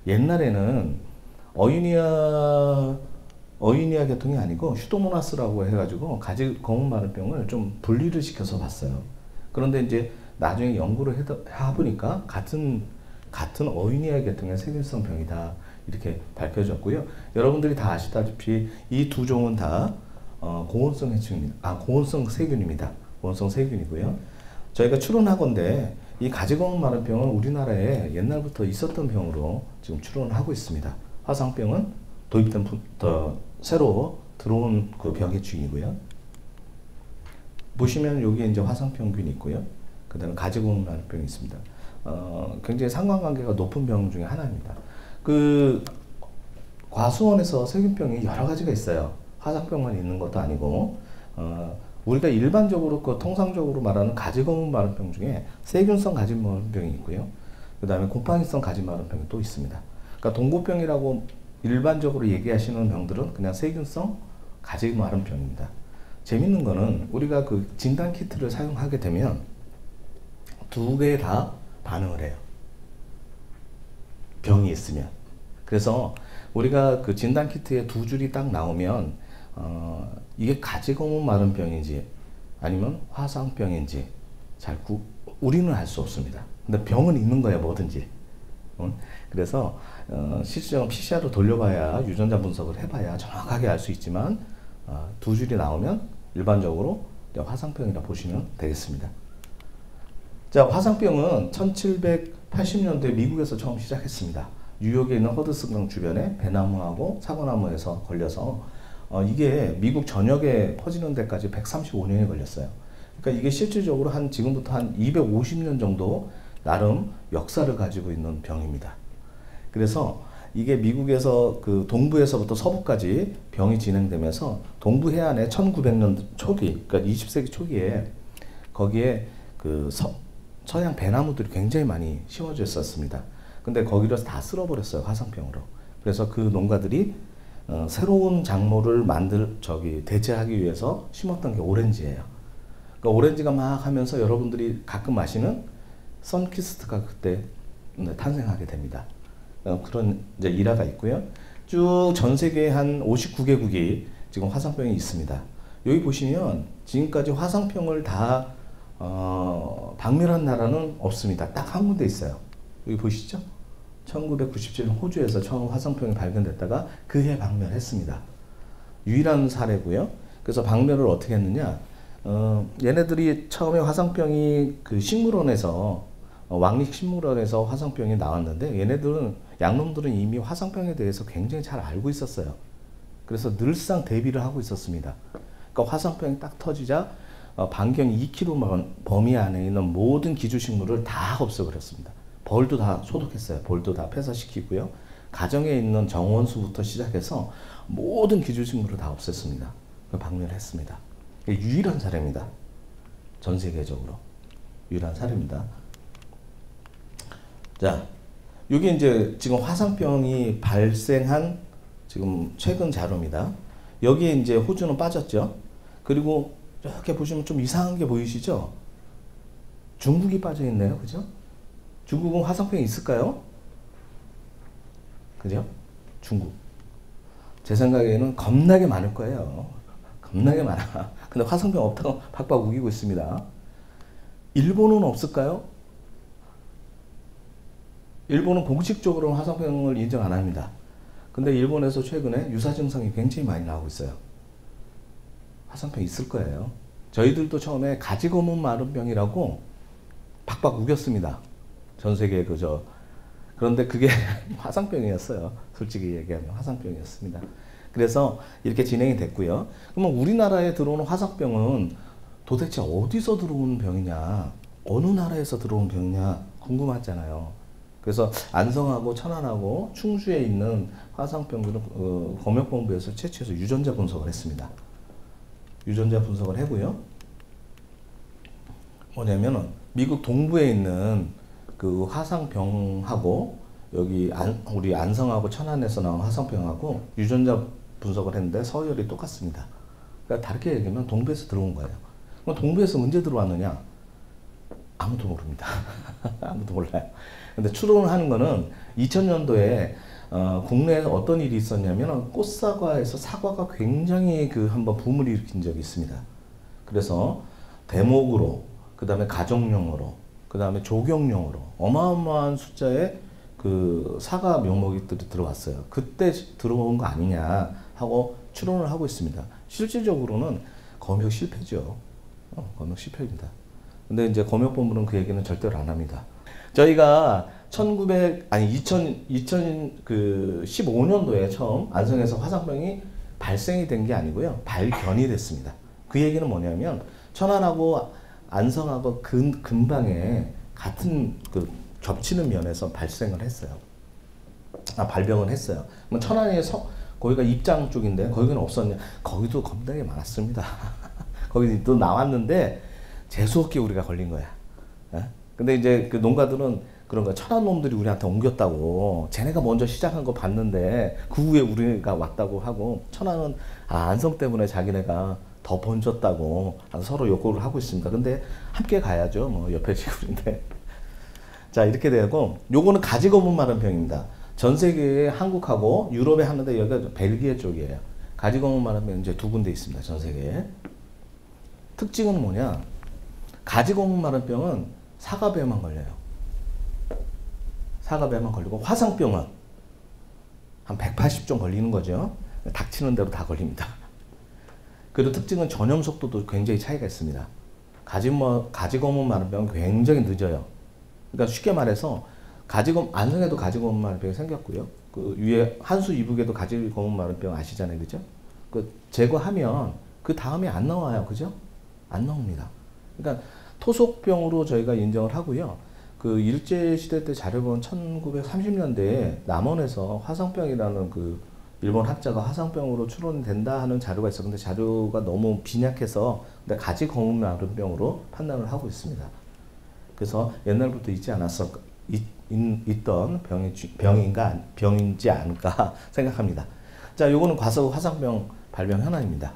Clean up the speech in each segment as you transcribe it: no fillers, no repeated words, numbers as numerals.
옛날에는 어유니아 계통이 아니고 슈도모나스라고 해가지고 가지 검은 마른병을 좀 분리를 시켜서 봤어요. 그런데 이제 나중에 연구를 해보니까 같은 어유니아 계통의 세균성 병이다 이렇게 밝혀졌고요. 여러분들이 다 아시다시피 이 두 종은 다 고온성 해충입니다. 고온성 세균입니다. 고온성 세균이고요. 저희가 추론하건대 이 가지검은 마른병은 우리나라에 옛날부터 있었던 병으로 지금 추론을 하고 있습니다. 화상병은 도입된 새로 들어온 그 병해충이고요. 보시면 여기 이제 화상병균이 있고요. 그 다음에 가지검은 마른병이 있습니다. 굉장히 상관관계가 높은 병 중에 하나입니다. 그 과수원에서 세균병이 여러 가지가 있어요. 화상병만 있는 것도 아니고 우리가 일반적으로 통상적으로 말하는 가지검은 마른병 중에 세균성 가지마른병이 있고요. 그 다음에 곰팡이성 가지마른병이 또 있습니다. 그러니까 동고병이라고 일반적으로 얘기하시는 병들은 그냥 세균성 가지마른병입니다. 재밌는 거는 우리가 그 진단 키트를 사용하게 되면 두 개 다 반응을 해요. 병이 있으면. 그래서 우리가 그 진단 키트에 두 줄이 딱 나오면 이게 가지검은 마른병인지 아니면 화상병인지 우리는 알 수 없습니다. 근데 병은 있는 거야 뭐든지. 그래서 실시적으로 PCR로 돌려봐야 유전자 분석을 해봐야 정확하게 알 수 있지만 두 줄이 나오면 일반적으로 화상병이라 보시면 되겠습니다. 자, 화상병은 1780년대 미국에서 처음 시작했습니다. 뉴욕에 있는 허드슨강 주변에 배나무하고 사과나무에서 걸려서 이게 미국 전역에 퍼지는 데까지 135년이 걸렸어요. 그러니까 이게 실질적으로 지금부터 한 250년 정도 나름 역사를 가지고 있는 병입니다. 그래서 이게 미국에서 그 동부에서부터 서부까지 병이 진행되면서 동부 해안에 1900년 초기, 그러니까 20세기 초기에 거기에 그 서양 배나무들이 굉장히 많이 심어져 있었습니다. 근데 거기를 다 쓸어버렸어요, 화상병으로. 그래서 그 농가들이 새로운 작물을 대체하기 위해서 심었던 게 오렌지예요. 그러니까 오렌지가 막 하면서 여러분들이 가끔 마시는 선키스트가 그때 탄생하게 됩니다. 그런 이제 일화가 있고요. 쭉 전 세계에 한 59개국이 지금 화상병이 있습니다. 여기 보시면 지금까지 화상병을 다 박멸한 나라는 없습니다. 딱 한 군데 있어요. 여기 보시죠? 1997년 호주에서 처음 화상병이 발견됐다가 그해 박멸했습니다. 유일한 사례고요. 그래서 박멸을 어떻게 했느냐? 얘네들이 처음에 화상병이 그 식물원에서 왕립식물원에서 화상병이 나왔는데 얘네들은 양놈들은 이미 화상병에 대해서 굉장히 잘 알고 있었어요. 그래서 늘상 대비를 하고 있었습니다. 그러니까 화상병이 딱 터지자 반경 2km 범위 안에 있는 모든 기주식물을 다 없애버렸습니다. 벌도 다 소독했어요. 벌도 다 폐사시키고요. 가정에 있는 정원수부터 시작해서 모든 기주식물을 다 없앴습니다. 박멸했습니다. 유일한 사례입니다. 전 세계적으로 유일한 사례입니다. 자, 이게 이제 지금 화상병이 발생한 지금 최근 자료입니다. 여기에 이제 호주는 빠졌죠. 그리고 이렇게 보시면 좀 이상한 게 보이시죠? 중국이 빠져 있네요. 그죠? 중국은 화상병이 있을까요? 그죠? 중국. 제 생각에는 겁나게 많을 거예요. 겁나게 많아. 근데 화상병 없다고 박박 우기고 있습니다. 일본은 없을까요? 일본은 공식적으로 화상병을 인정 안 합니다. 근데 일본에서 최근에 유사 증상이 굉장히 많이 나오고 있어요. 화상병 있을 거예요. 저희들도 처음에 가지검은 마른병이라고 박박 우겼습니다. 전 세계에 그런데 그게 화상병이었어요. 솔직히 얘기하면 화상병이었습니다. 그래서 이렇게 진행이 됐고요. 그러면 우리나라에 들어오는 화상병은 도대체 어디서 들어온 병이냐, 어느 나라에서 들어온 병이냐 궁금하잖아요. 그래서 안성하고 천안하고 충주에 있는 화상병들은 검역본부에서 채취해서 유전자 분석을 했습니다. 유전자 분석을 하고요. 뭐냐면은 미국 동부에 있는 그 화상병하고 여기 우리 안성하고 천안에서 나온 화상병하고 유전자 분석을 했는데 서열이 똑같습니다. 그러니까 다르게 얘기하면 동부에서 들어온 거예요. 그럼 동부에서 언제 들어왔느냐? 아무도 모릅니다. 아무도 몰라요. 근데 추론을 하는 거는 2000년도에 국내에 어떤 일이 있었냐면 꽃사과에서 사과가 굉장히 한번 붐을 일으킨 적이 있습니다. 그래서 대목으로, 그 다음에 가정용으로, 그 다음에 조경용으로 어마어마한 숫자의 사과 명목들이 들어왔어요. 그때 들어온 거 아니냐 하고 추론을 하고 있습니다. 실질적으로는 검역 실패죠. 검역 실패입니다. 근데 이제 검역본부는 그 얘기는 절대로 안 합니다. 저희가 2015년도에 처음 안성에서 화상병이 발생이 된 게 아니고요. 발견이 됐습니다. 그 얘기는 뭐냐면 천안하고 안성하고 근방에 같은 겹치는 면에서 발생을 했어요. 발병을 했어요. 천안에 거기가 입장 쪽인데 거기는 없었냐? 거기도 겁나게 많았습니다. 거기도 나왔는데 재수없게 우리가 걸린 거야. 근데 이제 농가들은 그런 거야. 천안 놈들이 우리한테 옮겼다고. 쟤네가 먼저 시작한 거 봤는데 그 후에 우리가 왔다고 하고, 천안은 안성 때문에 자기네가 더 번졌다고 서로 욕구를 하고 있습니다. 근데 함께 가야죠. 뭐 옆에 지구인데. 자, 이렇게 되고, 요거는 가지거문 마른 병입니다. 전 세계에 한국하고 유럽에 하는데 여기가 벨기에 쪽이에요. 가지거문 마른 병 이제 2군데 있습니다. 전 세계에. 특징은 뭐냐? 가지거문 마른 병은 사과배만 걸려요. 사과배만 걸리고, 화상병은 한 180종 걸리는 거죠. 닥치는 대로 다 걸립니다. 그리고 특징은 전염 속도도 굉장히 차이가 있습니다. 가지거문 마른 병은 굉장히 늦어요. 그러니까 쉽게 말해서 안성에도 가지거문 마른 병이 생겼고요. 그 위에 한수 이북에도 가지거문 마른 병 아시잖아요, 그죠? 제거하면 그 다음에 안 나와요, 그죠? 안 나옵니다. 그러니까 토속병으로 저희가 인정을 하고요. 일제시대 때 자료 보면 1930년대에 남원에서 화상병이라는 일본 학자가 화상병으로 추론이 된다 하는 자료가 있어. 근데 자료가 너무 빈약해서 가지거문 마른 병으로 판단을 하고 있습니다. 그래서 옛날부터 있던 병인지 않을까 생각합니다. 자, 요거는 과서 화상병 발병 현황입니다.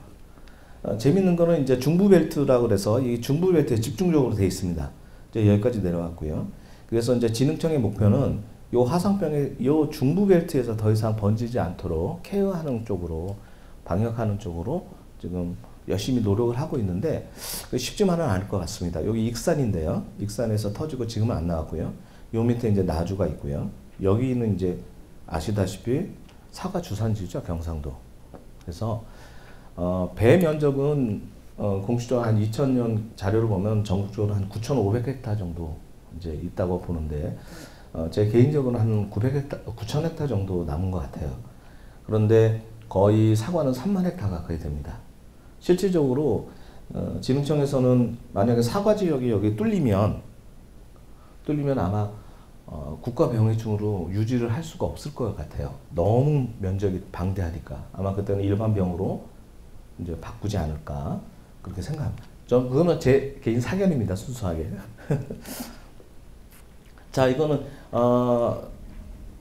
재밌는 거는 이제 중부벨트라고 그래서 이 중부벨트에 집중적으로 되어 있습니다. 이제 여기까지 내려왔고요. 그래서 이제 진흥청의 목표는 요 화상병의 요 중부벨트에서 더 이상 번지지 않도록 케어하는 쪽으로, 방역하는 쪽으로 지금 열심히 노력을 하고 있는데 쉽지만은 않을 것 같습니다. 여기 익산인데요. 익산에서 터지고 지금은 안 나왔고요. 요 밑에 이제 나주가 있고요. 여기는 이제 아시다시피 사과 주산지죠, 경상도. 그래서 배 면적은 공식적으로 한 2000년 자료를 보면 전국적으로 한 9,500헥타 정도 이제 있다고 보는데, 제 개인적으로는 한 9,000헥타 정도 남은 것 같아요. 그런데 거의 사과는 3만 헥타 가까이 됩니다. 실질적으로 진흥청에서는 만약에 사과 지역이 여기 뚫리면 아마 국가병해충으로 유지를 할 수가 없을 것 같아요. 너무 면적이 방대하니까 아마 그때는 일반 병으로 이제 바꾸지 않을까 그렇게 생각합니다. 그거는 제 개인 사견입니다. 순수하게. 자, 이거는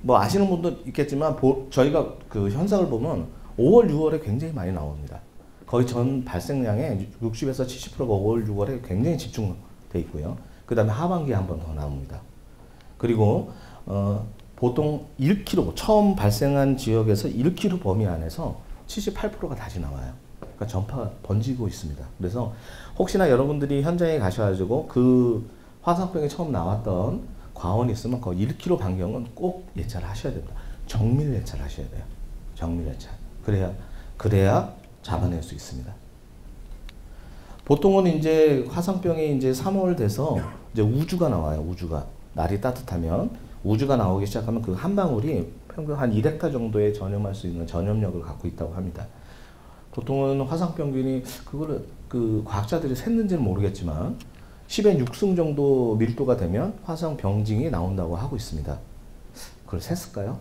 뭐 아시는 분도 있겠지만 저희가 현상을 보면 5월, 6월에 굉장히 많이 나옵니다. 거의 전 발생량의 60에서 70%가 5월, 6월에 굉장히 집중돼 있고요. 그 다음에 하반기에 한 번 더 나옵니다. 그리고 보통 1km, 처음 발생한 지역에서 1km 범위 안에서 78%가 다시 나와요. 그러니까 전파가 번지고 있습니다. 그래서 혹시나 여러분들이 현장에 가셔가지고 화상병이 처음 나왔던 과원이 있으면 그 1km 반경은 꼭 예찰을 하셔야 됩니다. 정밀 예찰을 하셔야 돼요. 정밀 예찰. 그래야 잡아낼 수 있습니다. 보통은 이제 화상병이 이제 3월 돼서 이제 우주가 나와요. 날이 따뜻하면 우주가 나오기 시작하면 그 한 방울이 평균 한 1헥타 정도에 전염할 수 있는 전염력을 갖고 있다고 합니다. 보통은 화상병균이 그거를 과학자들이 샜는지는 모르겠지만 10의 6승 정도 밀도가 되면 화상병징이 나온다고 하고 있습니다. 그걸 셌을까요?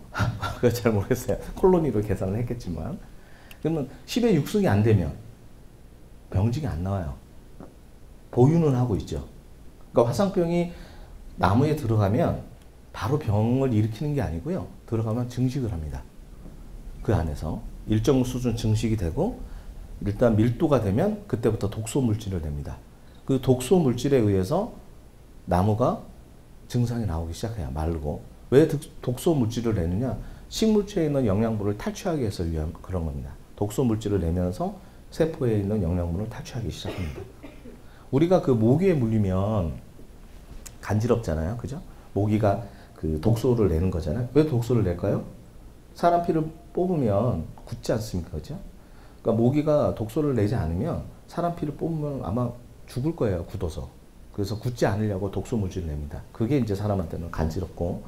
그걸 잘 모르겠어요. 콜로니로 계산을 했겠지만. 그러면 10의 6승이 안 되면 병징이 안 나와요. 보유는 하고 있죠. 그러니까 화상병이 나무에 들어가면 바로 병을 일으키는 게 아니고요. 들어가면 증식을 합니다. 그 안에서 일정 수준 증식이 되고 일단 밀도가 되면 그때부터 독소 물질을 냅니다. 그 독소 물질에 의해서 나무가 증상이 나오기 시작해요. 마르고. 왜 독소 물질을 내느냐? 식물체에 있는 영양분을 탈취하기 위해서 위한 그런 겁니다. 독소 물질을 내면서 세포에 있는 영양분을 탈취하기 시작합니다. 우리가 그 모기에 물리면 간지럽잖아요. 그죠? 모기가 그 독소를 내는 거잖아요. 왜 독소를 낼까요? 사람 피를 뽑으면 굳지 않습니까? 그죠? 그러니까 모기가 독소를 내지 않으면 사람 피를 뽑으면 아마 죽을 거예요. 굳어서. 그래서 굳지 않으려고 독소 물질을 냅니다. 그게 이제 사람한테는 간지럽고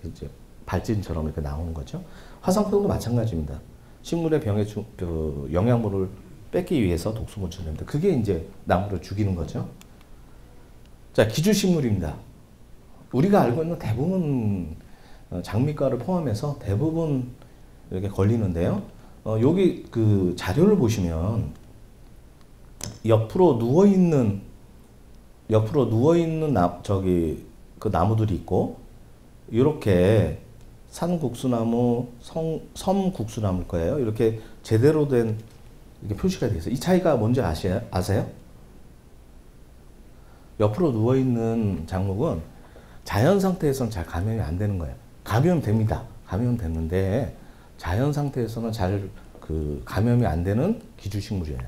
이제 발진처럼 이렇게 나오는 거죠. 화상병도 마찬가지입니다. 식물의 병에 그 영양분을 뺏기 위해서 독소 물질을 냅니다. 그게 이제 나무를 죽이는 거죠. 자, 기주식물입니다. 우리가 알고 있는 대부분 장미과를 포함해서 대부분 이렇게 걸리는데요. 여기 그 자료를 보시면 옆으로 누워 있는 그 나무들이 있고, 이렇게 산국수나무, 섬국수나무일 거예요. 이렇게 제대로 된 이렇게 표시가 되어 있어요. 이 차이가 뭔지 아세요? 옆으로 누워 있는 작목은 자연 상태에서는 잘 감염이 안 되는 거예요. 감염됩니다. 감염됐는데 자연 상태에서는 잘 그 감염이 안 되는 기주식물이에요.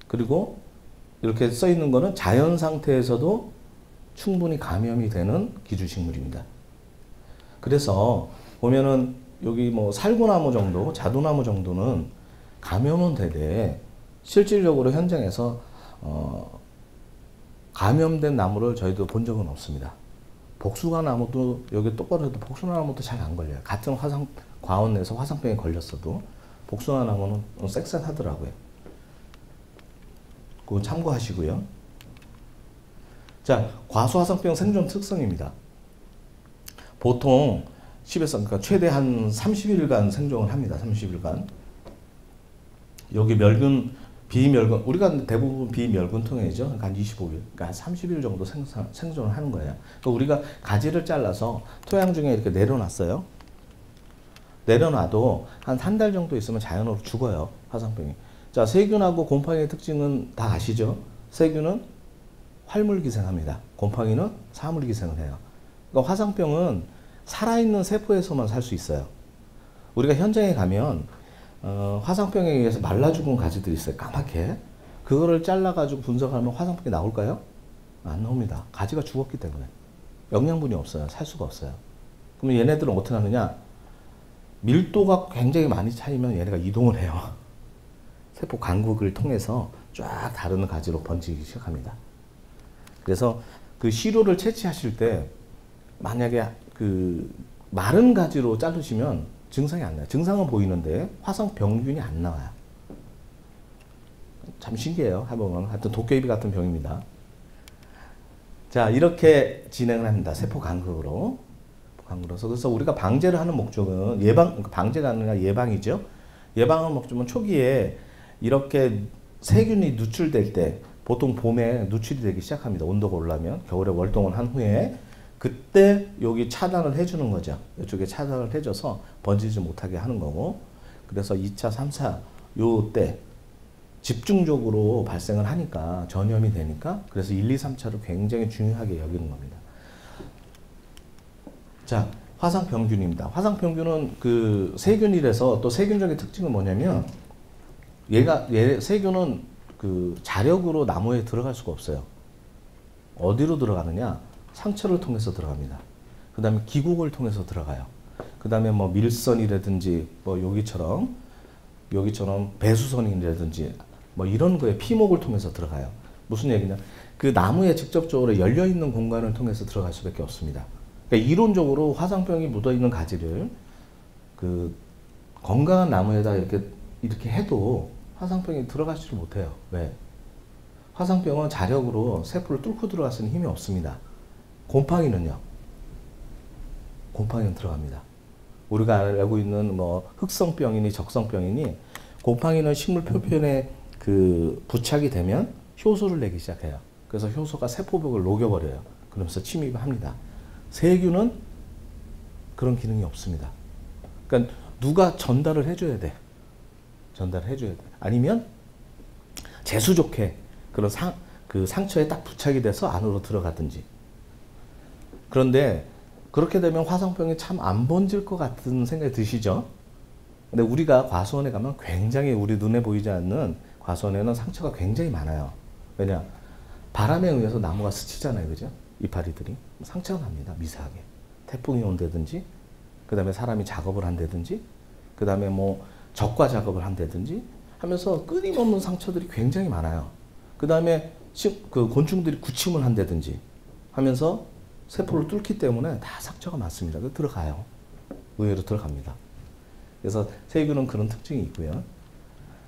그리고 이렇게 써 있는 거는 자연 상태에서도 충분히 감염이 되는 기주식물입니다. 그래서 보면은 여기 뭐 살구나무 정도, 자두나무 정도는 감염은 되되 실질적으로 현장에서 감염된 나무를 저희도 본 적은 없습니다. 복숭아 나무도 여기 똑바로 해도 복숭아 나무도 잘 안 걸려요. 같은 과원 내에서 화상병에 걸렸어도 복숭아 나무는 쌩쌩하더라고요. 그거 참고하시고요. 자, 과수화상병 생존 특성입니다. 보통 10에서 그러니까 최대 한 30일간 생존을 합니다. 30일간. 여기 비멸균, 우리가 대부분 비멸균통이죠. 그러니까 한 25일, 그러니까 한 30일 정도 생존을 하는 거예요. 그러니까 우리가 가지를 잘라서 토양 중에 이렇게 내려놨어요. 내려놔도 한 달 정도 있으면 자연으로 죽어요. 화상병이. 자, 세균하고 곰팡이의 특징은 다 아시죠? 세균은 활물기생합니다. 곰팡이는 사물기생을 해요. 그러니까 화상병은 살아있는 세포에서만 살 수 있어요. 우리가 현장에 가면 화상병에 의해서 말라 죽은 가지들이 있어요. 까맣게. 그거를 잘라가지고 분석하면 화상병이 나올까요? 안 나옵니다. 가지가 죽었기 때문에. 영양분이 없어요. 살 수가 없어요. 그러면 얘네들은 어떻게 하느냐? 밀도가 굉장히 많이 차이면 얘네가 이동을 해요. 세포 간극을 통해서 쫙 다른 가지로 번지기 시작합니다. 그래서 그 시료를 채취하실 때 만약에 그 마른 가지로 자르시면 증상이 안 나요. 증상은 보이는데 화상병균이 안 나와요. 참 신기해요. 해보면 하여튼 도깨비 같은 병입니다. 자, 이렇게 진행을 합니다. 세포 간극으로. 그래서 우리가 방제를 하는 목적은 방제가 아니라 예방이죠. 예방하는 목적은 초기에 이렇게 세균이 누출될 때 보통 봄에 누출이 되기 시작합니다. 온도가 올라면 겨울에 월동을 한 후에 그때 여기 차단을 해주는 거죠. 이쪽에 차단을 해줘서 번지지 못하게 하는 거고, 그래서 2차, 3차 요때 집중적으로 발생을 하니까 전염이 되니까 그래서 1, 2, 3차를 굉장히 중요하게 여기는 겁니다. 자, 화상병균입니다. 화상병균은 그 세균이라서 또 세균적인 특징은 뭐냐면 세균은 그 자력으로 나무에 들어갈 수가 없어요. 어디로 들어가느냐? 상처를 통해서 들어갑니다. 그 다음에 기국을 통해서 들어가요. 그 다음에 뭐 밀선이라든지 뭐 여기처럼 배수선이라든지 뭐 이런 거에 피목을 통해서 들어가요. 무슨 얘기냐? 그 나무에 직접적으로 열려있는 공간을 통해서 들어갈 수밖에 없습니다. 그러니까 이론적으로 화상병이 묻어있는 가지를 그 건강한 나무에다 이렇게 해도 화상병이 들어가지를 못해요. 왜? 화상병은 자력으로 세포를 뚫고 들어갈 수 있는 힘이 없습니다. 곰팡이는요? 곰팡이는 들어갑니다. 우리가 알고 있는 뭐 흑성병이니 적성병이니 곰팡이는 식물 표면에 그 부착이 되면 효소를 내기 시작해요. 그래서 효소가 세포벽을 녹여버려요. 그러면서 침입을 합니다. 세균은 그런 기능이 없습니다. 그러니까 누가 전달을 해줘야 돼. 전달을 해줘야 돼. 아니면 재수 좋게 그런 그 상처에 딱 부착이 돼서 안으로 들어가든지. 그런데 그렇게 되면 화상병이 참 안 번질 것 같은 생각이 드시죠? 근데 우리가 과수원에 가면 굉장히 우리 눈에 보이지 않는 과수원에는 상처가 굉장히 많아요. 왜냐? 바람에 의해서 나무가 스치잖아요. 그죠? 이파리들이. 상처가 납니다. 미세하게. 태풍이 온다든지, 그 다음에 사람이 작업을 한다든지, 그 다음에 뭐 적과 작업을 한다든지 하면서 끊임없는 상처들이 굉장히 많아요. 그 다음에 그 곤충들이 구침을 한다든지 하면서 세포를 뚫기 때문에 다 상처가 많습니다. 들어가요. 의외로 들어갑니다. 그래서 세균은 그런 특징이 있고요.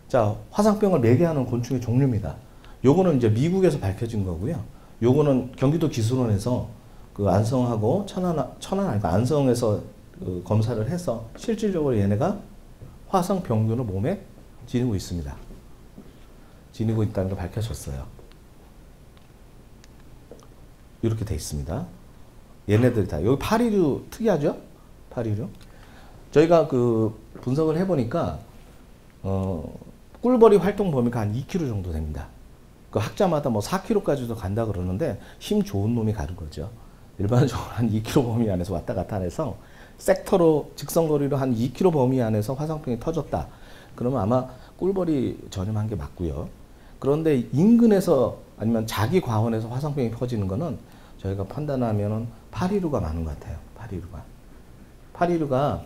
자, 화상병을 매개하는 곤충의 종류입니다. 요거는 이제 미국에서 밝혀진 거고요. 요거는 경기도 기술원에서 그 안성하고 천안 아니고 안성에서 그 검사를 해서 실질적으로 얘네가 화상병균을 몸에 지니고 있습니다. 지니고 있다는 걸 밝혀졌어요. 이렇게 돼 있습니다. 얘네들 다. 여기 파리류 특이하죠? 파리류. 저희가 그 분석을 해보니까 꿀벌이 활동 범위가 한 2km 정도 됩니다. 그 학자마다 뭐 4km까지도 간다 그러는데 힘 좋은 놈이 가는 거죠. 일반적으로 한 2km 범위 안에서 왔다 갔다 해서 섹터로 직선거리로 한 2km 범위 안에서 화상병이 터졌다. 그러면 아마 꿀벌이 전염한 게 맞고요. 그런데 인근에서 아니면 자기 과원에서 화상병이 퍼지는 거는 저희가 판단하면은 파리류가 많은 것 같아요. 파리류가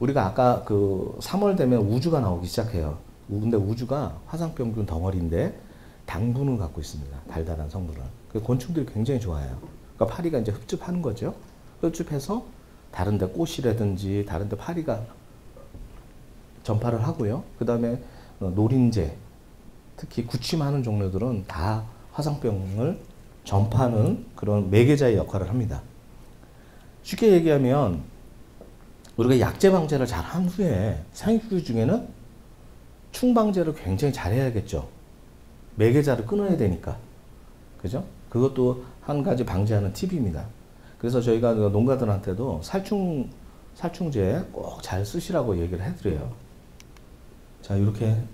우리가 아까 그 3월 되면 우주가 나오기 시작해요. 근데 우주가 화상병균 덩어리인데 당분을 갖고 있습니다. 달달한 성분을. 그 곤충들이 굉장히 좋아해요. 그러니까 파리가 이제 흡집하는 거죠. 흡집해서 다른데 꽃이라든지 다른데 파리가 전파를 하고요. 그 다음에 노린재, 특히 구침하는 종류들은 다 화상병을 전파하는 그런 매개자의 역할을 합니다. 쉽게 얘기하면 우리가 약제 방제를 잘 한 후에 상위규 중에는 충방제를 굉장히 잘해야겠죠. 매개자를 끊어야 되니까. 그죠? 그것도 한 가지 방지하는 팁입니다. 그래서 저희가 농가들한테도 살충제 꼭 잘 쓰시라고 얘기를 해드려요. 자,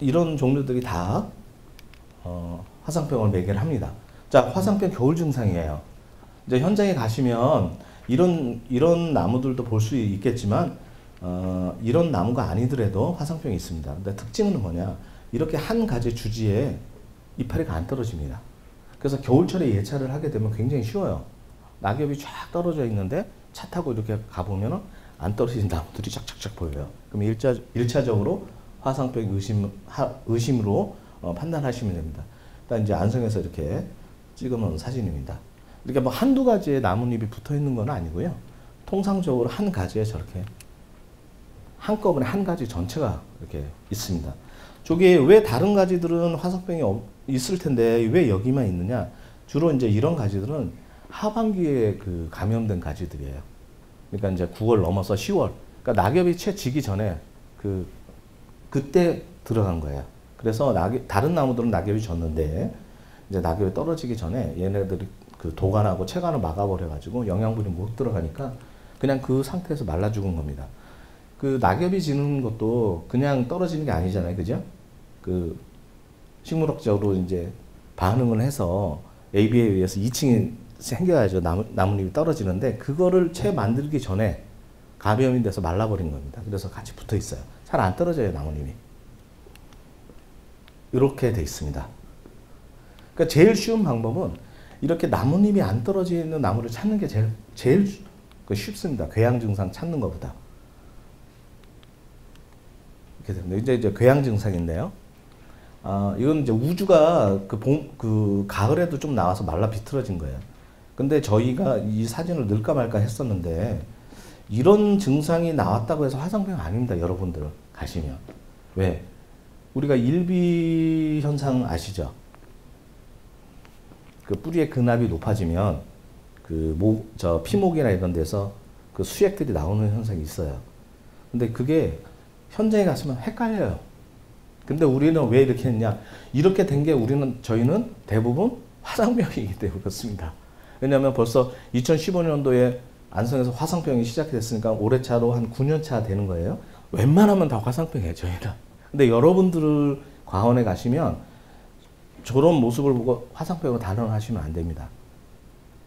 이런 종류들이 다 화상병을 매개를 합니다. 자, 화상병 겨울 증상이에요. 이제 현장에 가시면 이런 나무들도 볼 수 있겠지만 이런 나무가 아니더라도 화상병이 있습니다. 근데 특징은 뭐냐? 이렇게 한 가지 주지에 이파리가 안 떨어집니다. 그래서 겨울철에 예차를 하게 되면 굉장히 쉬워요. 낙엽이 쫙 떨어져 있는데 차 타고 이렇게 가보면 안 떨어진 나무들이 쫙쫙쫙 보여요. 그럼 1차적으로 화상병 의심으로 판단하시면 됩니다. 일단 이제 안성에서 이렇게 찍어놓은 사진입니다. 이렇게 뭐 한두 가지의 나뭇잎이 붙어 있는 건 아니고요. 통상적으로 한 가지에 저렇게 한꺼번에 한 가지 전체가 이렇게 있습니다. 저게 왜 다른 가지들은 화상병이 있을 텐데 왜 여기만 있느냐? 주로 이제 이런 가지들은 하반기에 그 감염된 가지들이에요. 그러니까 이제 9월 넘어서 10월. 그러니까 낙엽이 채 지기 전에 그때 들어간 거예요. 그래서 다른 나무들은 낙엽이 졌는데 이제 낙엽이 떨어지기 전에 얘네들이 그 도관하고 채관을 막아버려가지고 영양분이 못 들어가니까 그냥 그 상태에서 말라 죽은 겁니다. 그 낙엽이 지는 것도 그냥 떨어지는 게 아니잖아요. 그죠? 그 식물학적으로 이제 반응을 해서 AB에 의해서 2층이 생겨야죠. 나뭇잎이 떨어지는데 그거를 채 만들기 전에 감염이 돼서 말라버린 겁니다. 그래서 같이 붙어 있어요. 잘 안 떨어져요, 나뭇잎이. 이렇게 돼 있습니다. 그러니까 제일 쉬운 방법은 이렇게 나뭇잎이 안 떨어지는 나무를 찾는 게 제일 쉽습니다. 궤양 증상 찾는 것보다. 이렇게 됩니다. 이제 궤양 증상인데요. 이건 이제 우주가 그 가을에도 좀 나와서 말라 비틀어진 거예요. 근데 저희가 이 사진을 넣을까 말까 했었는데 이런 증상이 나왔다고 해서 화상병 아닙니다. 여러분들 가시면. 왜? 우리가 일비 현상 아시죠? 그 뿌리의 근압이 높아지면 피목이나 이런 데서 그 수액들이 나오는 현상이 있어요. 근데 그게 현장에 갔으면 헷갈려요. 근데 우리는 왜 이렇게 했냐? 이렇게 된 게 저희는 대부분 화상병이기 때문에 그렇습니다. 왜냐하면 벌써 2015년도에 안성에서 화상병이 시작됐으니까 올해 차로 한 9년 차 되는 거예요. 웬만하면 다 화상병이에요, 저희는. 근데 여러분들 과원에 가시면 저런 모습을 보고 화상병을 단언하시면 안 됩니다.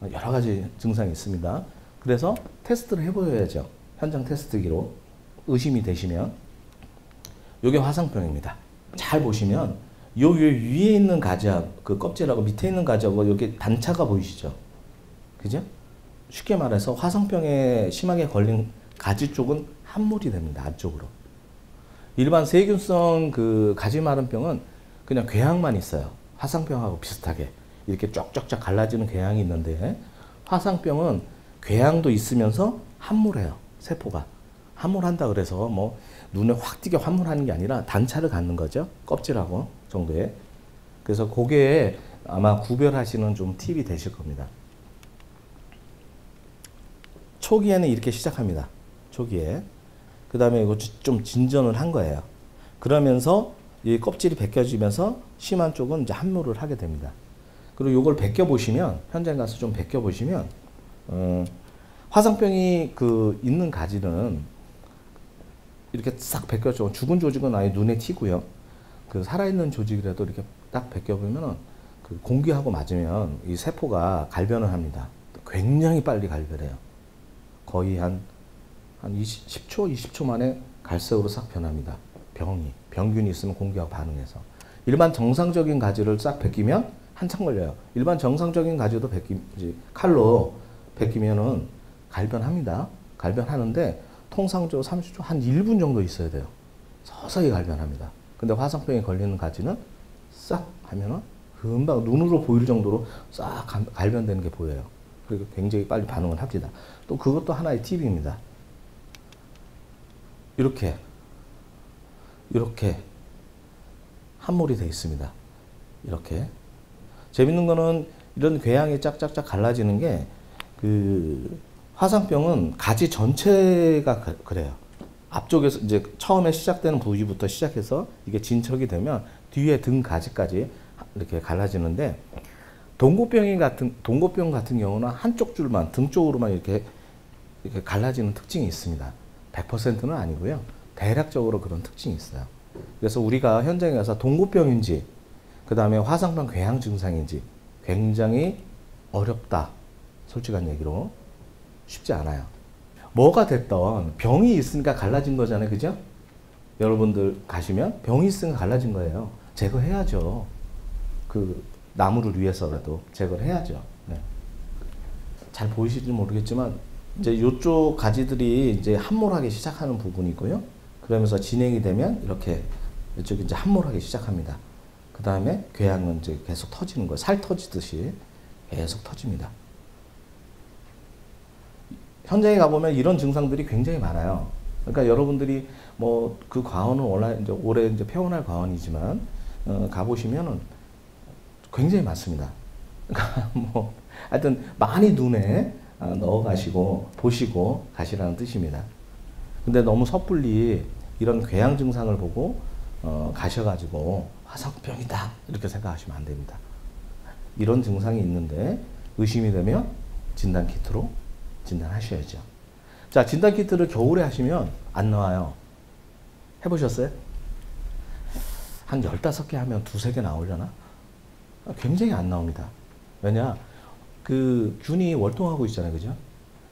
여러 가지 증상이 있습니다. 그래서 테스트를 해보여야죠. 현장 테스트기로 의심이 되시면. 이게 화상병입니다. 잘 보시면 요 위에 있는 가지하고 그 껍질하고 밑에 있는 가지하고 이렇게 단차가 보이시죠? 그죠? 쉽게 말해서 화상병에 심하게 걸린 가지 쪽은 함몰이 됩니다. 안쪽으로. 일반 세균성 그 가지 마른병은 그냥 궤양만 있어요. 화상병하고 비슷하게 이렇게 쫙쫙쫙 갈라지는 궤양이 있는데, 화상병은 궤양도 있으면서 함몰해요. 세포가 함몰한다 그래서 뭐 눈에 확 띄게 함몰하는 게 아니라 단차를 갖는 거죠. 껍질하고 정도에. 그래서 그게 아마 구별하시는 좀 팁이 되실 겁니다. 초기에는 이렇게 시작합니다. 초기에. 그 다음에 이거 좀 진전을 한 거예요. 그러면서 이 껍질이 벗겨지면서 심한 쪽은 이제 함몰을 하게 됩니다. 그리고 이걸 벗겨보시면, 현장에 가서 좀 벗겨보시면, 화상병이 그 있는 가지는 이렇게 싹 벗겨져. 죽은 조직은 아예 눈에 튀고요. 그 살아있는 조직이라도 이렇게 딱 벗겨보면 그 공기하고 맞으면 이 세포가 갈변을 합니다. 굉장히 빨리 갈변해요. 거의 한 10초, 20초 만에 갈색으로 싹 변합니다. 병균이 있으면 공기하고 반응해서. 일반 정상적인 가지를 싹 벗기면 한참 걸려요. 일반 정상적인 가지도 칼로 벗기면은 갈변합니다. 갈변하는데 통상적으로 30초, 한 1분 정도 있어야 돼요. 서서히 갈변합니다. 근데 화상병에 걸리는 가지는 싹 하면은 금방 눈으로 보일 정도로 싹 갈변되는 게 보여요. 그리고 굉장히 빨리 반응을 합니다. 또 그것도 하나의 팁입니다. 이렇게 함몰이 되어 있습니다. 이렇게. 재밌는 거는 이런 궤양이 짝짝짝 갈라지는 게 그 화상병은 가지 전체가 그래요. 앞쪽에서 이제 처음에 시작되는 부위부터 시작해서 이게 진척이 되면 뒤에 등 가지까지 이렇게 갈라지는데, 동고병 같은 경우는 한쪽 줄만, 등 쪽으로만 이렇게 갈라지는 특징이 있습니다. 100%는 아니고요. 대략적으로 그런 특징이 있어요. 그래서 우리가 현장에 가서 동고병인지, 그 다음에 화상병 궤양 증상인지 굉장히 어렵다. 솔직한 얘기로. 쉽지 않아요. 뭐가 됐던 병이 있으니까 갈라진 거잖아요. 그죠? 여러분들 가시면 병이 있으니까 갈라진 거예요. 제거해야죠. 그 나무를 위해서라도 제거를 해야죠. 네. 잘 보이실지 모르겠지만 이제 이쪽 가지들이 이제 함몰하기 시작하는 부분이고요. 그러면서 진행이 되면 이렇게 이쪽이 이제 함몰하기 시작합니다. 그 다음에 궤양은 이제 계속 터지는 거예요. 살 터지듯이 계속 터집니다. 현장에 가보면 이런 증상들이 굉장히 많아요. 그러니까 여러분들이 뭐 그 과언은 올해 이제 폐원할 과언이지만 가보시면은 굉장히 많습니다. 그러니까 뭐 하여튼 많이 눈에 넣어 가시고 보시고 가시라는 뜻입니다. 근데 너무 섣불리 이런 궤양 증상을 보고 가셔가지고 화상병이다 이렇게 생각하시면 안 됩니다. 이런 증상이 있는데 의심이 되면 진단 키트로 진단하셔야죠. 자, 진단 키트를 겨울에 하시면 안 나와요. 해보셨어요? 한 15개 하면 2-3개 나오려나? 굉장히 안 나옵니다. 왜냐? 그 균이 월동하고 있잖아요. 그죠?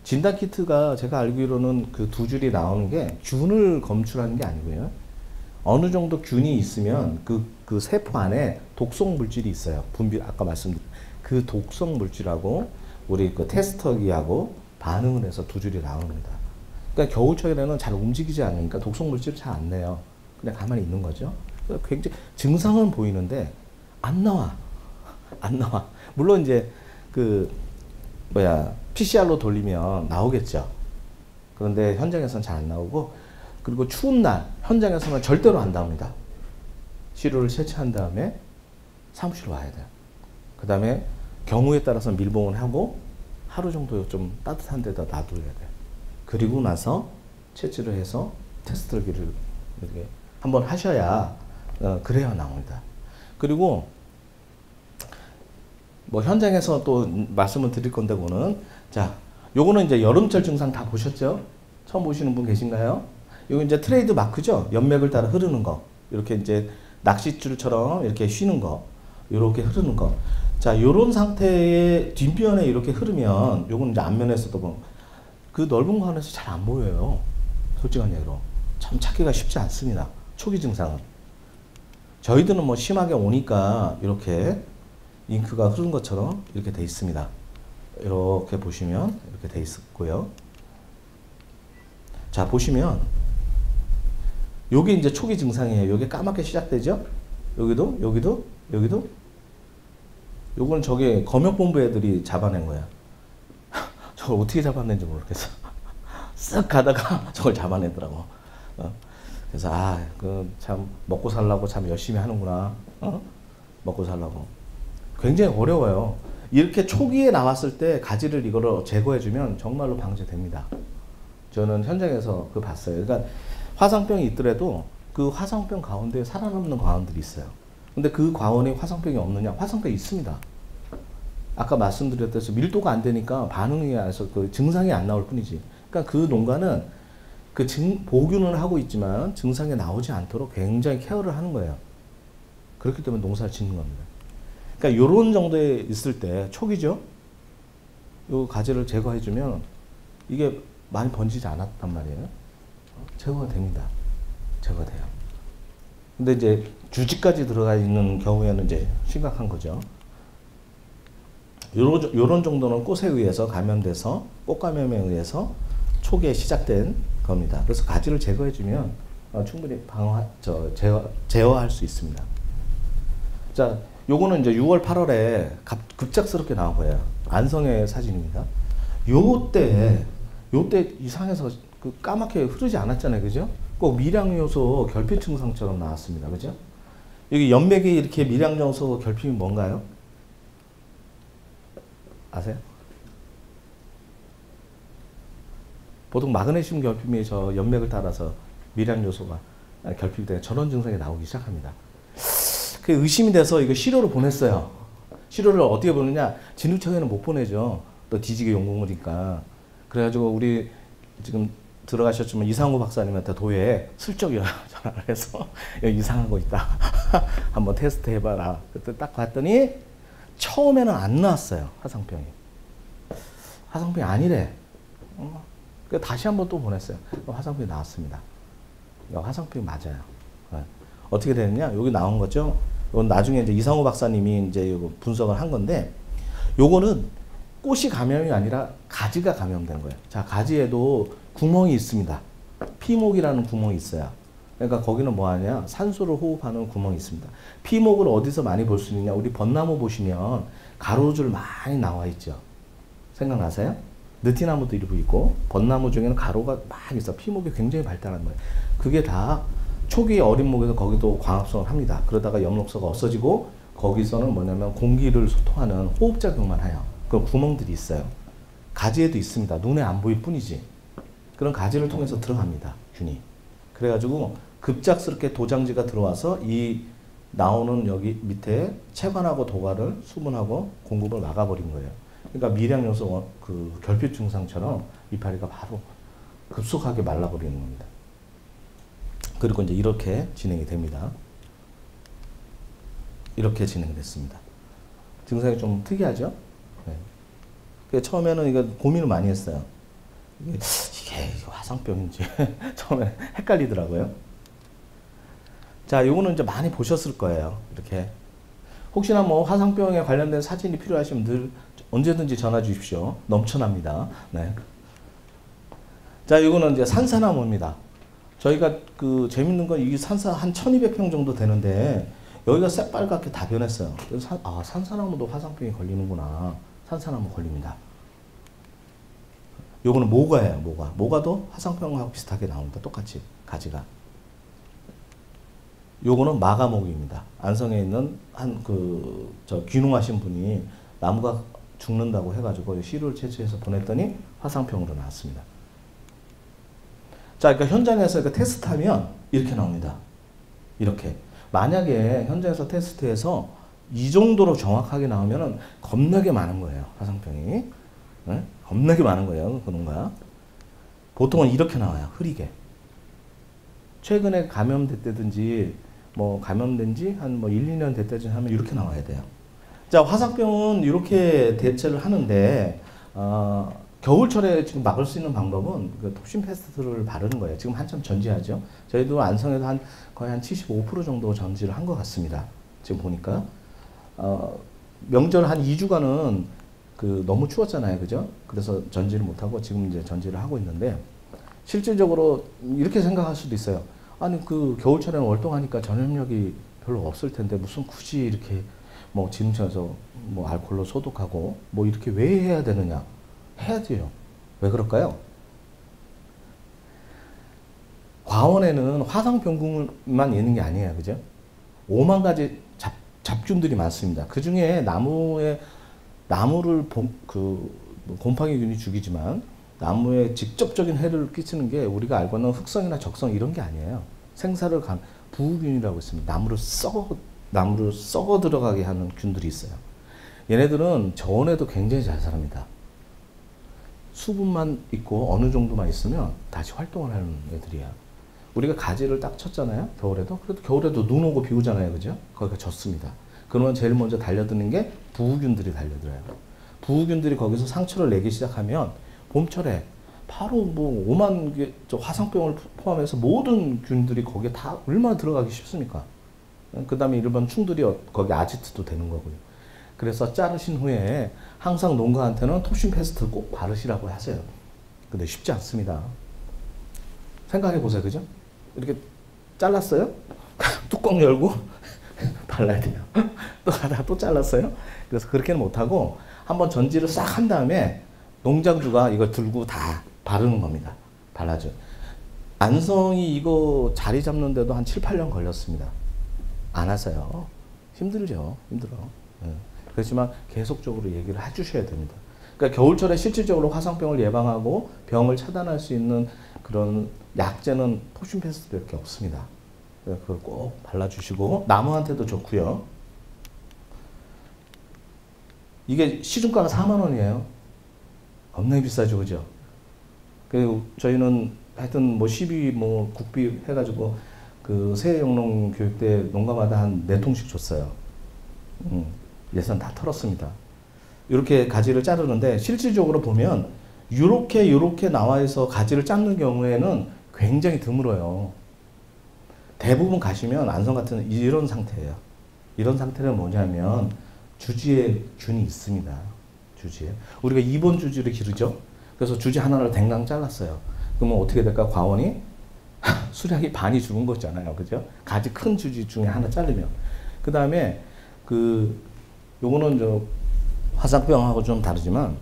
진단 키트가 제가 알기로는 그 2줄이 나오는 게 균을 검출하는 게 아니고요. 어느 정도 균이 있으면 그 세포 안에 독성 물질이 있어요. 아까 말씀드린 그 독성 물질하고 우리 그 테스터기하고 반응을 해서 2줄이 나오는 겁니다. 그러니까 겨울철에는 잘 움직이지 않으니까 독성 물질을 잘 안 내요. 그냥 가만히 있는 거죠. 굉장히 증상은 보이는데 안 나와. 안 나와. 물론 이제 PCR로 돌리면 나오겠죠. 그런데 현장에서는 잘 안 나오고, 그리고 추운 날 현장에서는 절대로 안 나옵니다. 시료를 채취한 다음에 사무실로 와야 돼요. 그 다음에 경우에 따라서 밀봉을 하고 하루 정도 좀 따뜻한 데다 놔둬야 돼요. 그리고 나서 채취를 해서 테스트기를 이렇게 한번 하셔야 그래야 나옵니다. 그리고 뭐 현장에서 또 말씀을 드릴 건데, 자, 요거는 이제 여름철 증상 다 보셨죠? 처음 보시는 분 계신가요? 요거 이제 트레이드 마크죠? 연맥을 따라 흐르는 거. 이렇게 이제 낚싯줄처럼 이렇게 쉬는 거. 이렇게 흐르는 거. 자, 요런 상태의 뒷면에 이렇게 흐르면, 요건 이제 앞면에서도 보면, 그 넓은 관에서 잘 안 보여요. 솔직한 얘기로. 참 찾기가 쉽지 않습니다. 초기 증상은. 저희들은 뭐 심하게 오니까 이렇게 잉크가 흐른 것처럼 이렇게 돼 있습니다. 이렇게 보시면 이렇게 돼 있고요. 자, 보시면 요게 이제 초기 증상이에요. 요게 까맣게 시작되죠? 여기도, 여기도, 여기도. 요건 저게 검역본부 애들이 잡아낸 거야. 저걸 어떻게 잡아낸지 모르겠어. 쓱 가다가 저걸 잡아내더라고. 그래서 그 참 먹고 살라고 참 열심히 하는구나. 먹고 살라고. 굉장히 어려워요. 이렇게 초기에 나왔을 때 가지를 이거를 제거해주면 정말로 방제됩니다. 저는 현장에서 그 봤어요. 그러니까 화상병이 있더라도 그 화상병 가운데 살아남는 과원들이 있어요. 근데 그 과원에 화상병이 없느냐? 화상병이 있습니다. 아까 말씀드렸듯이 밀도가 안 되니까 반응이 안 해서 그 증상이 안 나올 뿐이지. 그러니까 그 농가는 그 보균은 하고 있지만 증상이 나오지 않도록 굉장히 케어를 하는 거예요. 그렇기 때문에 농사를 짓는 겁니다. 그러니까 요런 정도에 있을 때 초기죠. 요 가지를 제거해주면 이게 많이 번지지 않았단 말이에요. 제거가 됩니다. 제거돼요. 근데 이제 주지까지 들어가 있는 경우에는 이제 심각한 거죠. 요런 정도는 꽃에 의해서 감염돼서 꽃감염에 의해서 초기에 시작된 겁니다. 그래서 가지를 제거해주면 충분히 제어할 수 있습니다. 자, 요거는 이제 6월, 8월에 급작스럽게 나온 거예요. 안성의 사진입니다. 요때 이상해서 그 까맣게 흐르지 않았잖아요. 그죠? 꼭 미량요소 결핍 증상처럼 나왔습니다. 그죠? 여기 연맥이 이렇게 미량요소 결핍이 뭔가요? 아세요? 보통 마그네슘 결핍이 저 연맥을 따라서 미량 요소가 결핍이 되는 저런 증상이 나오기 시작합니다. 그 의심이 돼서 이거 시료를 보냈어요. 시료를 어떻게 보느냐? 진흙청에는 못 보내죠. 또 뒤지게 용공물이니까. 그래가지고 우리 지금 들어가셨지만 이상호 박사님한테 도에 슬쩍 전화를 해서 여기 이상한 거 있다. 한번 테스트 해봐라. 그때 딱 봤더니 처음에는 안 나왔어요. 화상병이. 화상병이 아니래. 다시 한번 또 보냈어요. 화상병이 나왔습니다. 화상병이 맞아요. 어떻게 되느냐? 여기 나온 거죠. 이건 나중에 이제 이상호 박사님이 이제 분석을 한 건데, 요거는 꽃이 감염이 아니라 가지가 감염된 거예요. 자, 가지에도 구멍이 있습니다. 피목이라는 구멍이 있어요. 그러니까 거기는 뭐 하냐? 산소를 호흡하는 구멍이 있습니다. 피목을 어디서 많이 볼 수 있느냐? 우리 벚나무 보시면 가로줄 많이 나와 있죠. 생각나세요? 느티나무도 일부 있고 벚나무 중에는 가로가 막 있어. 피목이 굉장히 발달한 거예요. 그게 다 초기 어린 목에서 거기도 광합성을 합니다. 그러다가 엽록소가 없어지고 거기서는 뭐냐면 공기를 소통하는 호흡작용만 해요. 그런 구멍들이 있어요. 가지에도 있습니다. 눈에 안 보일 뿐이지. 그런 가지를 통해서 들어갑니다. 균이. 그래가지고 급작스럽게 도장지가 들어와서 이 나오는 여기 밑에 체관하고 도가를 수분하고 공급을 막아버린 거예요. 그러니까 미량 요소 그 결핍 증상처럼 이파리가 바로 급속하게 말라버리는 겁니다. 그리고 이제 이렇게 진행이 됩니다. 이렇게 진행됐습니다. 증상이 좀 특이하죠? 네. 처음에는 이거 고민을 많이 했어요. 이게 화상병인지 처음에 헷갈리더라고요. 자, 요거는 이제 많이 보셨을 거예요. 이렇게. 혹시나 뭐 화상병에 관련된 사진이 필요하시면 늘 언제든지 전화 주십시오. 넘쳐납니다. 네. 자, 이거는 이제 산사나무입니다. 저희가 그 재밌는 건 이 산사 한 1200평 정도 되는데 여기가 새빨갛게 다 변했어요. 그래서 산사나무도 화상병이 걸리는구나. 산사나무 걸립니다. 요거는 모가예요. 모가도 화상병하고 비슷하게 나옵니다. 똑같이 가지가. 요거는 마가목입니다. 안성에 있는 귀농하신 분이 나무가 죽는다고 해가지고 시료를 채취해서 보냈더니 화상병으로 나왔습니다. 자, 그러니까 현장에서 테스트하면 이렇게 나옵니다. 이렇게. 만약에 현장에서 테스트해서 이 정도로 정확하게 나오면 겁나게 많은 거예요. 화상병이. 네? 겁나게 많은 거예요. 그 농가. 보통은 이렇게 나와요. 흐리게. 최근에 감염됐다든지 뭐 감염된 지 한 뭐 1, 2년 됐다지 하면 이렇게 나와야 돼요. 자, 화상병은 이렇게 대처를 하는데 겨울철에 지금 막을 수 있는 방법은 그 톱신 패스트를 바르는 거예요. 지금 한참 전지하죠. 저희도 안성에서 거의 한 75% 정도 전지를 한 것 같습니다. 지금 보니까 명절 한 2주간은 그 너무 추웠잖아요, 그죠? 그래서 전지를 못 하고 지금 이제 전지를 하고 있는데 실질적으로 이렇게 생각할 수도 있어요. 아니 그 겨울철에는 월동하니까 전염력이 별로 없을 텐데 무슨 굳이 이렇게 뭐 지능청에서 뭐 알코올로 소독하고 뭐 이렇게 왜 해야 되느냐? 해야 돼요. 왜 그럴까요? 과원에는 화상병균만 있는 게 아니에요, 그죠? 5만 가지 잡균들이 많습니다. 그 중에 나무를 곰팡이균이 죽이지만 나무에 직접적인 해를 끼치는 게 우리가 알고 있는 흑성이나 적성 이런 게 아니에요. 생사를 부우균이라고 있습니다. 나무를 썩어 들어가게 하는 균들이 있어요. 얘네들은 저온에도 굉장히 잘 살합니다. 수분만 있고 어느 정도만 있으면 다시 활동을 하는 애들이야. 우리가 가지를 딱 쳤잖아요. 겨울에도. 그래도 겨울에도 눈 오고 비 오잖아요. 그죠? 거기가 젖습니다. 그러면 제일 먼저 달려드는 게 부우균들이 달려들어요. 부우균들이 거기서 상처를 내기 시작하면 봄철에 바로 뭐 5만 개 화상병을 포함해서 모든 균들이 거기에 다 얼마나 들어가기 쉽습니까? 그 다음에 일반 충들이 거기 아지트도 되는 거고요. 그래서 자르신 후에 항상 농가한테는 톱신 패스트 꼭 바르시라고 하세요. 근데 쉽지 않습니다. 생각해 보세요. 그죠? 이렇게 잘랐어요? 뚜껑 열고 발라야 돼요. 또 하다가 또 잘랐어요? 그래서 그렇게는 못하고 한번 전지를 싹 한 다음에 농장주가 이걸 들고 다 바르는 겁니다. 발라줘요. 안성이 이거 자리 잡는데도 한 7, 8년 걸렸습니다. 안 하세요. 힘들죠. 힘들어. 그렇지만 계속적으로 얘기를 해주셔야 됩니다. 그러니까 겨울철에 실질적으로 화상병을 예방하고 병을 차단할 수 있는 그런 약제는 톱신 패스트밖에 없습니다. 그걸 꼭 발라주시고 나무한테도 좋고요. 이게 시중가가 4만 원이에요. 겁나게 비싸죠, 그죠? 그리고 저희는 하여튼 뭐 시비 뭐 국비 해가지고 그 새해영농 교육 때 농가마다 한 4통씩 줬어요. 예산 다 털었습니다. 이렇게 가지를 자르는데 실질적으로 보면 이렇게 나와 있어 가지를 자르는 경우에는 굉장히 드물어요. 대부분 가시면 안성 같은 이런 상태예요. 이런 상태는 뭐냐면 주지에 균이 있습니다. 주지에. 우리가 2번 주지를 기르죠. 그래서 주지 하나를 댕강 잘랐어요. 그러면 어떻게 될까? 과원이 수량이 반이 죽은 거잖아요. 그죠? 가지 큰 주지 중에 하나 자르면. 그 다음에 요거는 화상병하고 좀 다르지만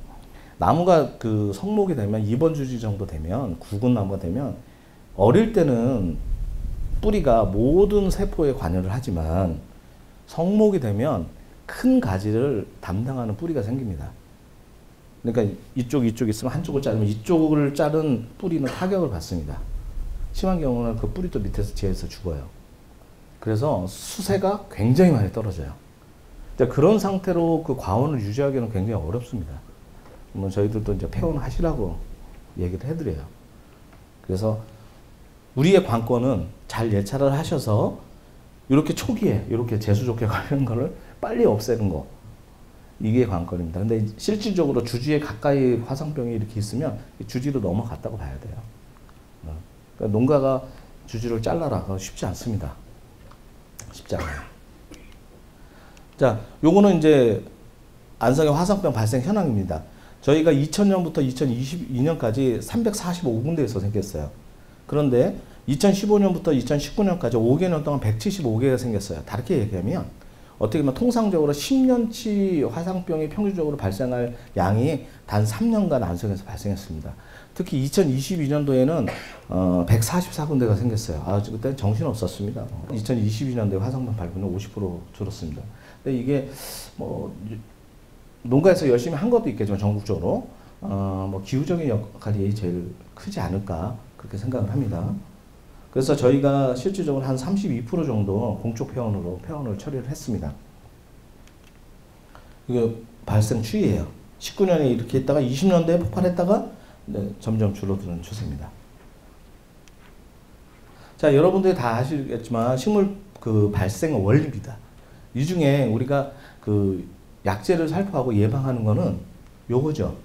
나무가 성목이 되면 2번 주지 정도 되면 굵은 나무가 되면 어릴 때는 뿌리가 모든 세포에 관여를 하지만 성목이 되면 큰 가지를 담당하는 뿌리가 생깁니다. 그러니까 이쪽 있으면 한쪽을 자르면 이쪽을 자른 뿌리는 타격을 받습니다. 심한 경우는 그 뿌리도 밑에서 지에서 죽어요. 그래서 수세가 굉장히 많이 떨어져요. 그런 상태로 그 과원을 유지하기는 굉장히 어렵습니다. 뭐 저희들도 이제 폐원하시라고 얘기를 해드려요. 그래서 우리의 관건은 잘 예찰을 하셔서 이렇게 초기에 이렇게 재수 좋게 걸리는 거를 빨리 없애는 거. 이게 관건입니다. 근데 실질적으로 주지에 가까이 화상병이 이렇게 있으면 주지로 넘어갔다고 봐야 돼요. 그러니까 농가가 주지를 잘라라. 그거 쉽지 않습니다. 쉽지 않아요. 자, 요거는 이제 안성의 화상병 발생 현황입니다. 저희가 2000년부터 2022년까지 345군데에서 생겼어요. 그런데 2015년부터 2019년까지 5개년 동안 175개가 생겼어요. 다르게 얘기하면 어떻게 보면 통상적으로 10년치 화상병이 평균적으로 발생할 양이 단 3년간 안성에서 발생했습니다. 특히 2022년도에는 144군데가 생겼어요. 그때 정신없었습니다. 2022년도에 화상병 발병은 50% 줄었습니다. 근데 이게 뭐 농가에서 열심히 한 것도 있겠지만 전국적으로 뭐 기후적인 역할이 제일 크지 않을까 그렇게 생각을 합니다. 그래서 저희가 실질적으로 한 32% 정도 공적 폐원을 처리를 했습니다. 이게 발생 추이예요. 19년에 이렇게 했다가 20년대에 폭발했다가 점점 줄어드는 추세입니다. 자, 여러분들이 다 아시겠지만 식물 그 발생 원리입니다. 이 중에 우리가 그 약제를 살포하고 예방하는 거는 요거죠.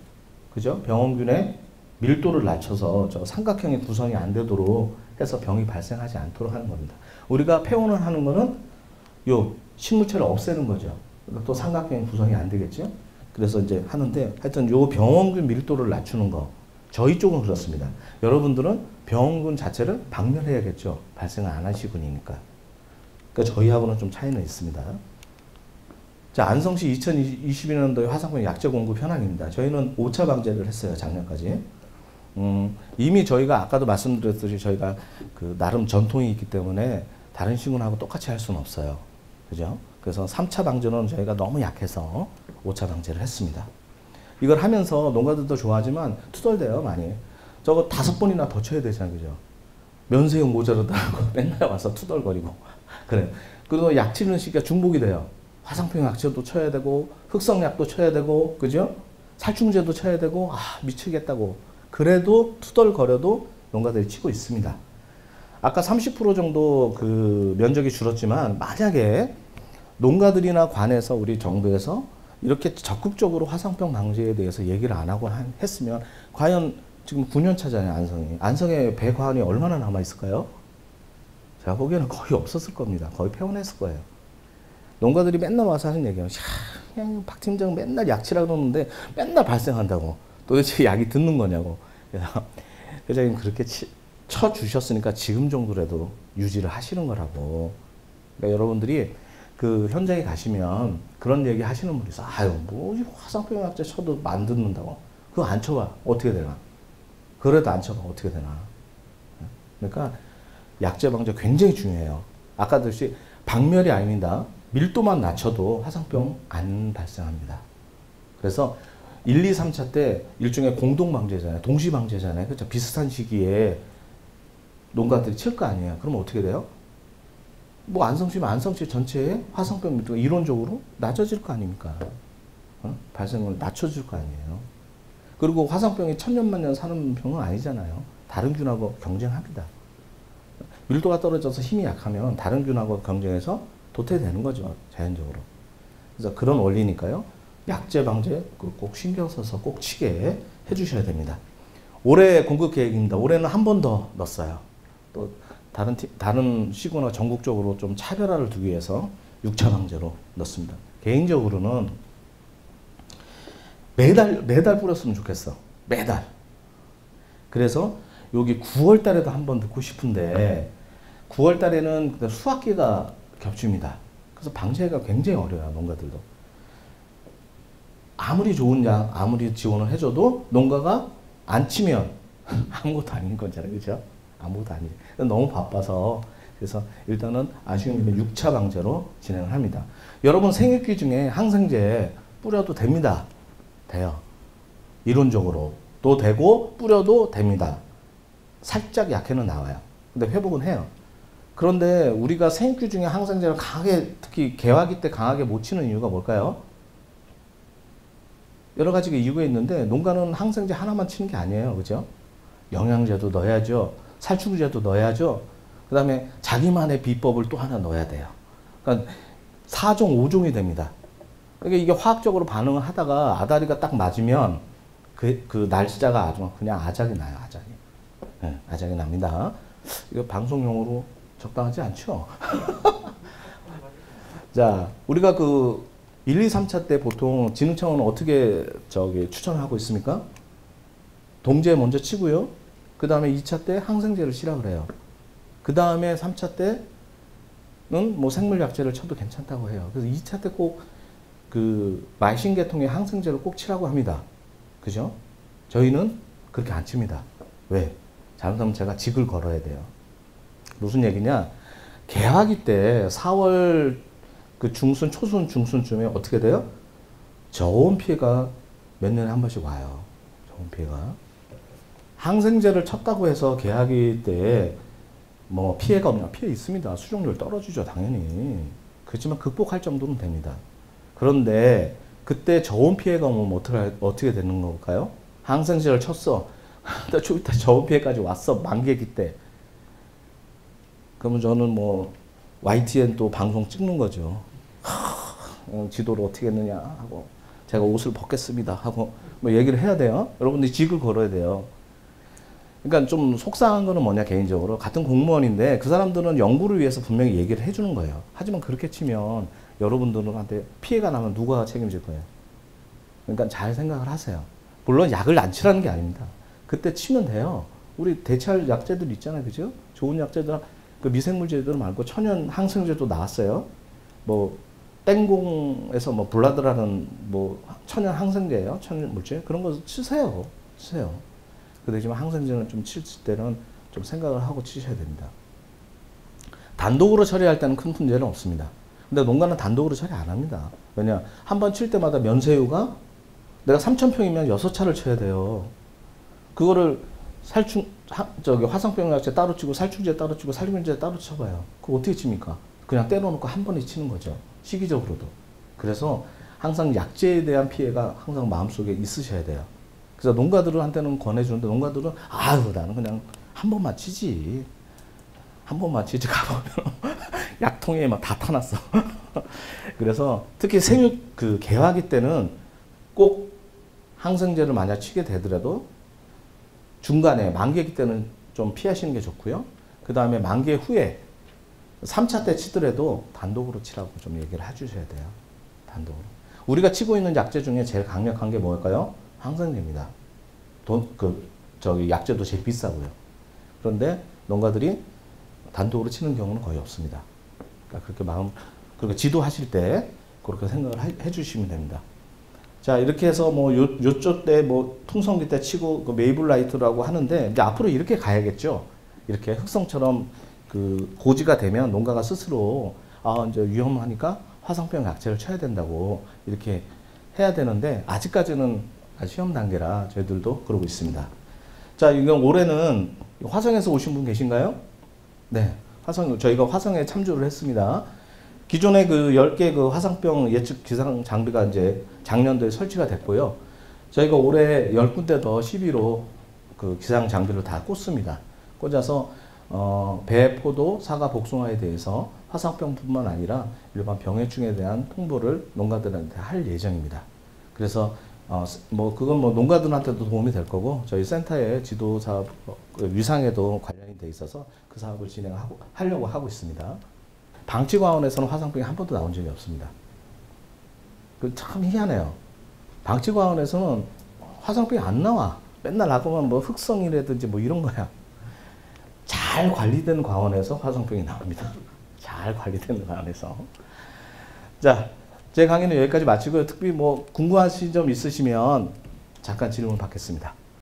그죠? 병원균의 밀도를 낮춰서 저 삼각형의 구성이 안 되도록 해서 병이 발생하지 않도록 하는 겁니다. 우리가 폐원을 하는 거는 요 식물체를 없애는 거죠. 그러니까 또 삼각형의 구성이 안 되겠죠. 그래서 이제 하는데 하여튼 요 병원균 밀도를 낮추는 거 저희 쪽은 그렇습니다. 여러분들은 병원균 자체를 박멸해야겠죠. 발생을 안 한 시군이니까. 그러니까 저희하고는 좀 차이는 있습니다. 자, 안성시 2022년도에 화상병 약제 공급 현황입니다. 저희는 5차 방제를 했어요. 작년까지. 이미 저희가 아까도 말씀드렸듯이 저희가 그 나름 전통이 있기 때문에 다른 시군하고 똑같이 할 수는 없어요. 그죠? 그래서 3차 방제는 저희가 너무 약해서 5차 방제를 했습니다. 이걸 하면서 농가들도 좋아하지만 투덜대요, 많이. 저거 5번이나 더 쳐야 되잖아요. 그죠? 면세용 모자르다고 맨날 와서 투덜거리고. 그래. 그리고 약 치는 시기가 중복이 돼요. 화상병 약제도 쳐야 되고, 흑성약도 쳐야 되고, 그죠? 살충제도 쳐야 되고, 미치겠다고. 그래도 투덜거려도 농가들이 치고 있습니다. 아까 30% 정도 그 면적이 줄었지만, 만약에 농가들이나 관에서 우리 정부에서 이렇게 적극적으로 화상병 방지에 대해서 얘기를 안 하고 했으면, 과연 지금 9년 차잖아요, 안성이. 안성에 배관이 얼마나 남아있을까요? 제가 보기에는 거의 없었을 겁니다. 거의 폐원했을 거예요. 농가들이 맨날 와서 하는 얘기예요. 그냥 박 팀장 맨날 약치라고 그러는데 맨날 발생한다고. 도대체 약이 듣는 거냐고. 그래서 회장님 그렇게 쳐주셨으니까 지금 정도라도 유지를 하시는 거라고. 그러니까 여러분들이 그 현장에 가시면 그런 얘기 하시는 분이 있어. 아유, 뭐 화상병 약제 쳐도 안 듣는다고. 그거 안 쳐봐. 어떻게 되나. 그래도 안 쳐봐. 어떻게 되나. 그러니까 약제 방제 굉장히 중요해요. 아까 듯이 박멸이 아닙니다. 밀도만 낮춰도 화상병 안 발생합니다. 그래서 1, 2, 3차 때 일종의 공동 방제잖아요. 동시 방제잖아요. 그렇죠? 비슷한 시기에 농가들이 칠 거 아니에요. 그러면 어떻게 돼요? 뭐 안성시면 안성시 전체에 화상병 밀도가 이론적으로 낮아질 거 아닙니까? 발생을 낮춰줄 거 아니에요. 그리고 화상병이 천년만년 사는 병은 아니잖아요. 다른 균하고 경쟁합니다. 밀도가 떨어져서 힘이 약하면 다른 균하고 경쟁해서 도태되는 거죠. 자연적으로. 그래서 그런 원리니까요. 약제 방제 꼭 신경 써서 꼭 치게 해주셔야 됩니다. 올해 공급 계획입니다. 올해는 한 번 더 넣었어요. 또 다른 시군과 전국적으로 좀 차별화를 두기 위해서 6차 방제로 넣습니다. 개인적으로는 매달 뿌렸으면 좋겠어. 매달. 그래서 여기 9월 달에도 한 번 넣고 싶은데 9월 달에는 수확기가 겹칩니다. 그래서 방제가 굉장히 어려워요. 농가들도. 아무리 좋은 약, 아무리 지원을 해줘도 농가가 안 치면 아무것도 아닌 거잖아요. 그죠? 아무것도 아니죠. 너무 바빠서 그래서 일단은 아쉬운 김에 6차 방제로 진행을 합니다. 여러분 생육기 중에 항생제 뿌려도 됩니다. 돼요. 이론적으로. 또 되고 뿌려도 됩니다. 살짝 약해는 나와요. 근데 회복은 해요. 그런데 우리가 생육기 중에 항생제를 강하게 특히 개화기 때 강하게 못 치는 이유가 뭘까요? 여러 가지 이유가 있는데 농가는 항생제 하나만 치는 게 아니에요. 그죠? 영양제도 넣어야죠. 살충제도 넣어야죠. 그 다음에 자기만의 비법을 또 하나 넣어야 돼요. 그러니까 4종, 5종이 됩니다. 그러니까 이게 화학적으로 반응을 하다가 아다리가 딱 맞으면 그 날짜가 아주 그냥 아작이 나요. 아작이. 네, 아작이 납니다. 이거 방송용으로 적당하지 않죠? 자, 우리가 그 1, 2, 3차 때 보통 진흥청은 어떻게 추천하고 있습니까? 동제 먼저 치고요. 그 다음에 2차 때 항생제를 치라 그래요. 그 다음에 3차 때는 뭐 생물약제를 쳐도 괜찮다고 해요. 그래서 2차 때 꼭 그 말신 계통의 항생제를 꼭 치라고 합니다. 그죠? 저희는 그렇게 안 칩니다. 왜? 잘못하면 제가 직을 걸어야 돼요. 무슨 얘기냐? 개화기 때 4월 그 중순, 초순, 중순쯤에 어떻게 돼요? 저온 피해가 몇 년에 한 번씩 와요. 저온 피해가. 항생제를 쳤다고 해서 개화기 때 뭐 피해가 없냐? 피해 있습니다. 수종률 떨어지죠. 당연히. 그렇지만 극복할 정도는 됩니다. 그런데 그때 저온 피해가 오면 어떻게 되는 걸까요? 항생제를 쳤어. 좀 이따 저온 피해까지 왔어. 만개기 때. 그러면 저는 뭐 YTN 또 방송 찍는 거죠. 지도를 어떻게 했느냐 하고 제가 옷을 벗겠습니다 하고 뭐 얘기를 해야 돼요. 여러분들이 직을 걸어야 돼요. 그러니까 좀 속상한 거는 뭐냐, 개인적으로 같은 공무원인데 그 사람들은 연구를 위해서 분명히 얘기를 해주는 거예요. 하지만 그렇게 치면 여러분들한테 피해가 나면 누가 책임질 거예요? 그러니까 잘 생각을 하세요. 물론 약을 안 치라는 게 아닙니다. 그때 치면 돼요. 우리 대체할 약제들 있잖아요, 그죠? 좋은 약제들, 그 미생물제들 말고 천연 항생제도 나왔어요. 뭐 땡공에서 뭐 블라드라는 뭐 천연 항생제예요, 천연 물질, 그런 거 치세요. 그 대지만 항생제는 좀 칠 때는 좀 생각을 하고 치셔야 됩니다. 단독으로 처리할 때는 큰 문제는 없습니다. 근데 농가는 단독으로 처리 안 합니다. 왜냐, 한 번 칠 때마다 면세유가 내가 3,000평이면 6차를 쳐야 돼요. 그거를 화상병 약제 따로 치고 살충제 따로 치고 살균제 따로 쳐봐요. 그거 어떻게 칩니까? 그냥 때려놓고 한 번에 치는 거죠. 시기적으로도. 그래서 항상 약제에 대한 피해가 항상 마음속에 있으셔야 돼요. 그래서 농가들한테는 권해주는데, 농가들은 아유 나는 그냥 한 번만 치지. 한 번만 치지 가보면 약통에 막 다 타놨어. 그래서 특히 생육 그 개화기 때는 꼭 항생제를 만약 치게 되더라도 중간에 만개기 때는 좀 피하시는 게 좋고요. 그 다음에 만개 후에 3차 때 치더라도 단독으로 치라고 좀 얘기를 해주셔야 돼요. 단독으로. 우리가 치고 있는 약제 중에 제일 강력한 게 뭘까요? 항생제입니다. 약제도 제일 비싸고요. 그런데 농가들이 단독으로 치는 경우는 거의 없습니다. 그러니까 그렇게 지도하실 때 그렇게 생각을 해 주시면 됩니다. 자, 이렇게 해서 뭐 요쪽 때 뭐 통성기 때 치고 그 메이블라이트라고 하는데, 이제 앞으로 이렇게 가야겠죠. 이렇게 흑성처럼 그 고지가 되면 농가가 스스로 이제 위험하니까 화상병 약제를 쳐야 된다고 이렇게 해야 되는데, 아직까지는 시험 단계라 저희들도 그러고 있습니다. 자, 이건 올해는 화성에서 오신 분 계신가요? 네, 저희가 화성에 참조를 했습니다. 기존에 그 10개 그 화상병 예측 기상 장비가 이제 작년도에 설치가 됐고요. 저희가 올해 10군데 더 시비로 그 기상 장비를 다 꽂습니다. 꽂아서 배, 포도, 사과, 복숭아에 대해서 화상병뿐만 아니라 일반 병해충에 대한 통보를 농가들한테 할 예정입니다. 그래서 그건 뭐 농가들한테도 도움이 될 거고, 저희 센터의 지도 사업 위상에도 관련이 돼 있어서 그 사업을 하려고 하고 있습니다. 방치과원에서는 화상병이 한 번도 나온 적이 없습니다. 그 참 희한해요. 방치과원에서는 화상병이 안 나와. 맨날 나가면 뭐 흑성이라든지 뭐 이런 거야. 잘 관리된 과원에서 화상병이 나옵니다. 잘 관리된 과원에서. 자, 제 강의는 여기까지 마치고요. 특별히 뭐 궁금하신 점 있으시면 잠깐 질문 받겠습니다.